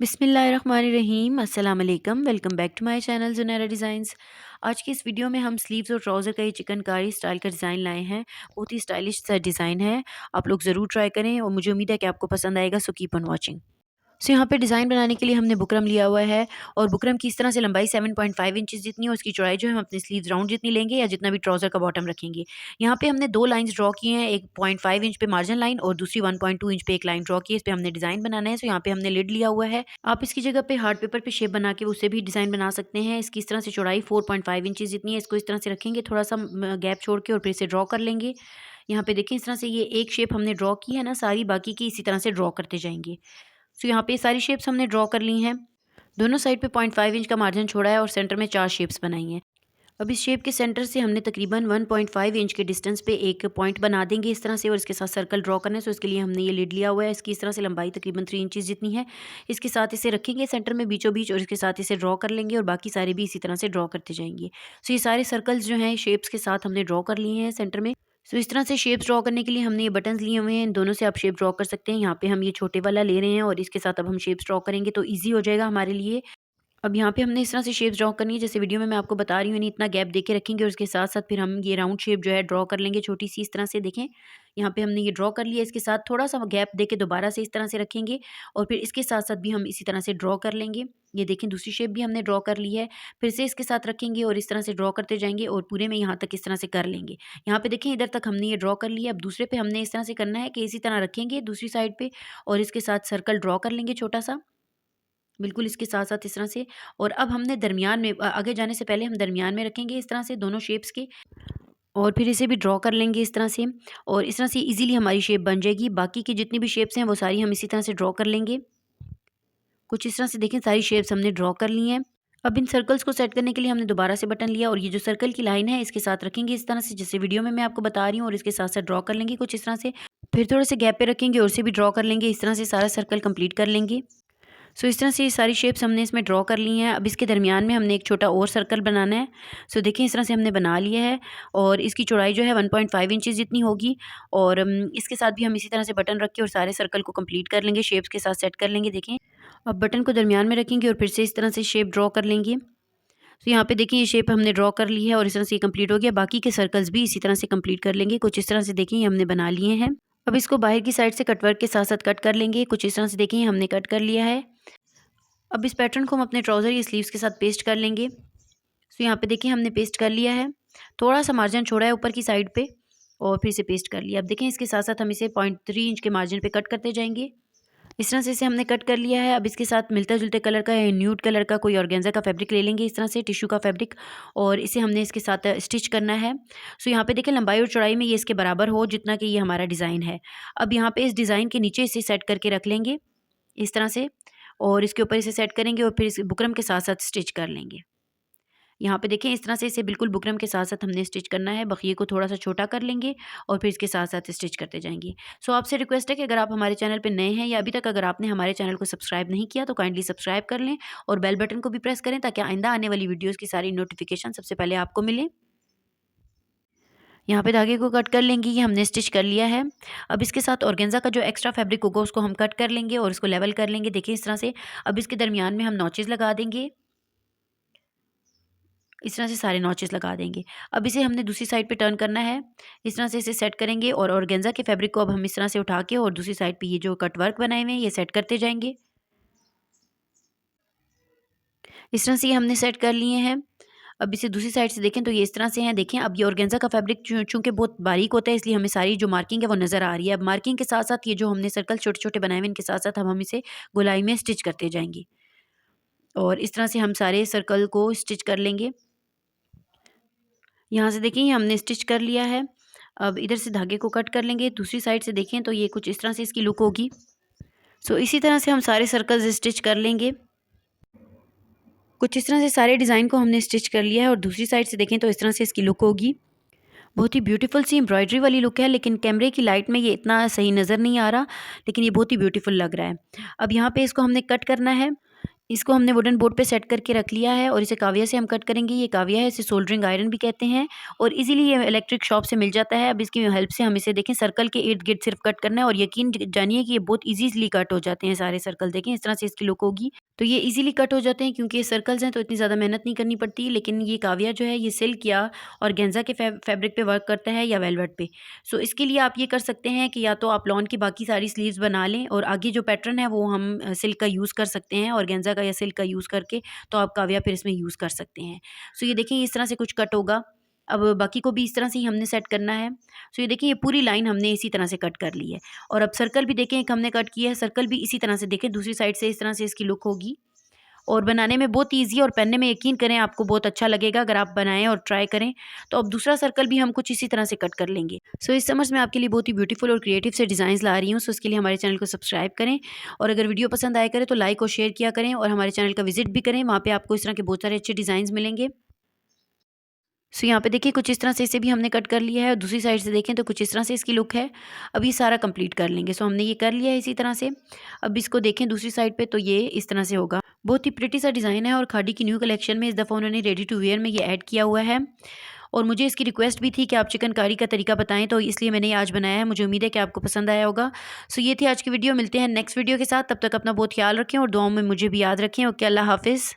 बिस्मिल्लाहिर्रहमानिर्रहीम अस्सलाम वालेकुम। Welcome back to my channel Zunaira designs. आज की इस वीडियो में हम स्लीव्स और ट्राउज़र का ये चिकनकारी स्टाइल का डिज़ाइन लाए हैं। बहुत ही स्टाइलिश सा डिज़ाइन है। आप लोग ज़रूर ट्राई करें और मुझे उम्मीद है कि आपको पसंद आएगा। So keep on watching. So यहाँ पे डिज़ाइन बनाने के लिए हमने बुकरम लिया हुआ है और बुकरम की इस तरह से लंबाई 7.5 इंचेस जितनी है, उसकी चौड़ाई जो है हम अपने स्लीव्स राउंड जितनी लेंगे या जितना भी ट्राउज़र का बॉटम रखेंगे। यहाँ पे हमने 2 लाइन्स ड्रॉ की हैं, एक 0.5 इंच पे मार्जिन लाइन और दूसरी 1.2 इंच पे एक लाइन ड्रॉ की है। इस पे हमने डिज़ाइन बनाना है। सो यहाँ पे हमने लिड लिया हुआ है। आप इसकी जगह पे हार्ट पेपर पे शेप बना के उससे भी डिज़ाइन बना सकते हैं। इसकी इस तरह से चौड़ाई 4.5 इंचेस जितनी है। इसको इस तरह से रखेंगे, थोड़ा सा गैप छोड़ के और फिर इसे ड्रॉ कर लेंगे। यहाँ पे देखें, इस तरह से ये एक शेप हमने ड्रॉ की है ना, सारी बाकी की इसी तरह से ड्रॉ करते जाएंगे। सो यहाँ पे सारी शेप्स हमने ड्रॉ कर ली हैं। दोनों साइड पे 0.5 इंच का मार्जिन छोड़ा है और सेंटर में 4 शेप्स बनाई हैं। अब इस शेप के सेंटर से हमने तकरीबन 1.5 इंच के डिस्टेंस पे एक पॉइंट बना देंगे इस तरह से, और इसके साथ सर्कल ड्रॉ करना है। सो इसके लिए हमने ये लिड लिया हुआ है। इसकी इस तरह से लंबाई तकरीबन 3 इंचेस जितनी है। इसके साथ इसे रखेंगे सेंटर में बीचों बीच और इसके साथ इसे ड्रॉ कर लेंगे और बाकी सारे भी इसी तरह से ड्रॉ करते जाएंगे। सो ये सारे सर्कल्स जो हैं शेप्स के साथ हमने ड्रॉ कर लिए हैं सेंटर में। सो इस तरह से शेप्स ड्रॉ करने के लिए हमने ये बटन्स लिए हुए हैं। इन दोनों से आप शेप ड्रॉ कर सकते हैं। यहाँ पे हम ये छोटे वाला ले रहे हैं और इसके साथ अब हम शेप्स ड्रॉ करेंगे तो ईजी हो जाएगा हमारे लिए। अब यहाँ पे हमने इस तरह से शेप्स ड्रॉ करनी है, जैसे वीडियो में मैं आपको बता रही हूँ, नहीं इतना गैप देके रखेंगे और उसके साथ साथ फिर हम ये राउंड शेप जो है ड्रॉ कर लेंगे छोटी सी इस तरह से। देखें, यहाँ पे हमने ये ड्रॉ कर लिया। इसके साथ थोड़ा सा गैप देके दोबारा से इस तरह से रखेंगे और फिर इसके साथ साथ भी हम इसी तरह से ड्रॉ कर लेंगे। ये देखें, दूसरी शेप भी हमने ड्रॉ कर ली है। फिर से इसके साथ रखेंगे और इस तरह से ड्रॉ करते जाएंगे और पूरे में यहाँ तक इस तरह से कर लेंगे। यहाँ पे देखें, इधर तक हमने ये ड्रॉ कर लिया। अब दूसरे पे हमने इस तरह से करना है कि इसी तरह रखेंगे दूसरी साइड पे और इसके साथ सर्कल ड्रॉ कर लेंगे छोटा सा, बिल्कुल इसके साथ-साथ इस तरह से। और अब हमने दरमियान में आगे जाने से पहले हम दरमियान में रखेंगे इस तरह से दोनों शेप्स के, और फिर इसे भी ड्रॉ कर लेंगे इस तरह से और इस तरह से इजीली हमारी शेप बन जाएगी। बाकी की जितनी भी शेप्स हैं वो सारी हम इसी तरह से ड्रॉ कर लेंगे। कुछ इस तरह से देखें, सारी शेप्स हमने ड्रॉ कर ली हैं। अब इन सर्कल्स को सेट करने के लिए हमने दोबारा से बटन लिया और ये जो सर्कल की लाइन है इसके साथ रखेंगे इस तरह से, जैसे वीडियो में मैं आपको बता रही हूँ, और इसके साथ-साथ ड्रॉ कर लेंगे कुछ इस तरह से। फिर थोड़े से गैप पे रखेंगे और इसे भी ड्रॉ कर लेंगे। इस तरह से सारा सर्कल कंप्लीट कर लेंगे। सो इस तरह से ये सारी शेप्स हमने इसमें ड्रॉ कर ली हैं। अब इसके दरमियान में हमने एक छोटा और सर्कल बनाना है। सो देखिए, इस तरह से हमने बना लिया है और इसकी चौड़ाई जो है 1.5 इंचेस जितनी होगी और इसके साथ भी हम इसी तरह से बटन रख के और सारे सर्कल को कंप्लीट कर लेंगे, शेप्स के साथ सेट कर लेंगे। देखें, अब बटन को दरमियान में रखेंगे और फिर से इस तरह से शेप ड्रॉ कर लेंगे। तो यहाँ पे देखिए, ये शेप हमने ड्रॉ कर ली है और इस तरह से ये कंप्लीट हो गया। बाकी के सर्कल्स भी इसी तरह से कंप्लीट कर लेंगे। कुछ इस तरह से देखिए, ये हमने बना लिए हैं। अब इसको बाहर की साइड से कटवर्क के साथ साथ कट कर लेंगे। कुछ इस तरह से देखिए, हमने कट कर लिया है। अब इस पैटर्न को हम अपने ट्राउज़र या स्लीव्स के साथ पेस्ट कर लेंगे। सो यहाँ पे देखिए, हमने पेस्ट कर लिया है। थोड़ा सा मार्जिन छोड़ा है ऊपर की साइड पे और फिर से पेस्ट कर लिया। अब देखें, इसके साथ साथ हम इसे 0.3 इंच के मार्जिन पे कट करते जाएंगे। इस तरह से इसे हमने कट कर लिया है। अब इसके साथ मिलता जुलते कलर का या न्यूड कलर का कोई ऑर्गेन्जा का फैब्रिक ले लेंगे, इस तरह से टिश्यू का फैब्रिक, और इसे हमने इसके साथ स्टिच करना है। सो यहाँ पे देखें, लंबाई और चौड़ाई में ये इसके बराबर हो जितना कि ये हमारा डिज़ाइन है। अब यहाँ पे इस डिज़ाइन के नीचे इसे सेट करके रख लेंगे इस तरह से और इसके ऊपर इसे सेट करेंगे और फिर इस बुकरम के साथ-साथ स्टिच कर लेंगे। यहाँ पे देखें, इस तरह से इसे बिल्कुल बुकरम के साथ-साथ हमने स्टिच करना है। बखिए को थोड़ा-सा छोटा कर लेंगे और फिर इसके साथ-साथ स्टिच करते जाएँगे। सो आपसे रिक्वेस्ट है कि अगर आप हमारे चैनल पे नए हैं या अभी तक अगर आपने हमारे चैनल को सब्सक्राइब नहीं किया तो काइंडली सब्सक्राइब कर लें और बेल बटन को भी प्रेस करें ताकि आइंदा आने वाली वीडियोज़ की सारी नोटिफ़िकेशन सबसे पहले आपको मिले। यहाँ पे धागे को कट कर लेंगे, ये हमने स्टिच कर लिया है। अब इसके साथ ऑर्गेन्जा का जो एक्स्ट्रा फैब्रिक होगा उसको हम कट कर लेंगे और इसको लेवल कर लेंगे। देखिए, इस तरह से। अब इसके दरमियान में हम नॉचेज़ लगा देंगे। इस तरह से सारे नॉचेस लगा देंगे। अब इसे हमने दूसरी साइड पे टर्न करना है। इस तरह से इसे सेट करेंगे और ऑर्गेन्जा के फैब्रिक को अब हम इस तरह से उठा के और दूसरी साइड पे ये जो कट वर्क बनाए हुए हैं ये सेट करते जाएंगे। इस तरह से ये हमने सेट कर लिए हैं। अब इसे दूसरी साइड से देखें तो ये इस तरह से हैं। देखें, अब ये ऑर्गेन्जा का फैब्रिक चूँकि बहुत बारीक होता है इसलिए हमें सारी जो मार्किंग है वो नज़र आ रही है। अब मार्किंग के साथ-साथ ये जो हमने सर्कल छोटे-छोटे बनाए हुए हैं इनके साथ-साथ अब हम इसे गोलाई में स्टिच करते जाएँगे और इस तरह से हम सारे सर्कल को स्टिच कर लेंगे। यहाँ से देखिए, ये हमने स्टिच कर लिया है। अब इधर से धागे को कट कर लेंगे। दूसरी साइड से देखें तो ये कुछ इस तरह से इसकी लुक होगी। सो इसी तरह से हम सारे सर्कल्स स्टिच कर लेंगे। कुछ इस तरह से सारे डिज़ाइन को हमने स्टिच कर लिया है और दूसरी साइड से देखें तो इस तरह से इसकी लुक होगी। बहुत ही ब्यूटीफुल सी एम्ब्रॉयडरी वाली लुक है, लेकिन कैमरे की लाइट में ये इतना सही नज़र नहीं आ रहा, लेकिन ये बहुत ही ब्यूटीफुल लग रहा है। अब यहाँ पे इसको हमने कट करना है। इसको हमने वुडन बोर्ड पे सेट करके रख लिया है और इसे काविया से हम कट करेंगे। ये काविया है, इसे सोल्डरिंग आयरन भी कहते हैं और इजीली ये इलेक्ट्रिक शॉप से मिल जाता है। अब इसकी हेल्प से हम इसे देखें सर्कल के इर्द गिर्द सिर्फ कट करना है और यकीन जानिए कि ये बहुत ईजीली कट हो जाते हैं सारे सर्कल। देखें इस तरह से इसकी लुक होगी, तो ये इजीली कट हो जाते हैं क्योंकि ये सर्कल्स हैं तो इतनी ज़्यादा मेहनत नहीं करनी पड़ती। लेकिन ये काविया जो है ये सिल्क या और गेंजा के फैब्रिक पे वर्क करता है या वेलवेट पे। सो इसके लिए आप ये कर सकते हैं कि या तो आप लॉन की बाकी सारी स्लीव्स बना लें और आगे जो पैटर्न है वो हम सिल्क का यूज़ कर सकते हैं और गेंजा का या सिल्क का यूज़ करके तो आप काविया फिर इसमें यूज़ कर सकते हैं। सो ये देखिए इस तरह से कुछ कट होगा। अब बाकी को भी इस तरह से ही हमने सेट करना है। सो ये देखिए ये पूरी लाइन हमने इसी तरह से कट कर ली है और अब सर्कल भी देखें एक हमने कट किया है, सर्कल भी इसी तरह से देखें दूसरी साइड से इस तरह से इसकी लुक होगी और बनाने में बहुत ईज़ी और पहनने में यकीन करें आपको बहुत अच्छा लगेगा अगर आप बनाएँ और ट्राई करें। तो अब दूसरा सर्कल भी हम कुछ इसी तरह से कट कर लेंगे। सो इस समर्स में आपके लिए बहुत ही ब्यूटीफुल और क्रिएटिव से डिज़ाइंस ला रही हूँ। सो इसके लिए हमारे चैनल को सब्सक्राइब करें और अगर वीडियो पसंद आया करे तो लाइक और शेयर किया करें और हमारे चैनल का विजिट भी करें, वहाँ पे आपको इस तरह के बहुत सारे अच्छे डिज़ाइंस मिलेंगे। सो यहाँ पे देखिए कुछ इस तरह से इसे भी हमने कट कर लिया है और दूसरी साइड से देखें तो कुछ इस तरह से इसकी लुक है। अब ये सारा कंप्लीट कर लेंगे। सो हमने ये कर लिया है इसी तरह से। अब इसको देखें दूसरी साइड पे तो ये इस तरह से होगा। बहुत ही प्रिटी सा डिज़ाइन है और खादी की न्यू कलेक्शन में इस दफ़ा उन्होंने रेडी टू वेयर में ये ऐड किया हुआ है और मुझे इसकी रिक्वेस्ट भी थी कि आप चिकनकारी का तरीका बताएं तो इसलिए मैंने ये आज बनाया है। मुझे उम्मीद है कि आपको पसंद आया होगा। सो ये थी आज की वीडियो। मिलते हैं नेक्स्ट वीडियो के साथ, तब तक अपना बहुत ख्याल रखें और दुआओं में मुझे भी याद रखें। ओके, अल्लाह हाफिज़।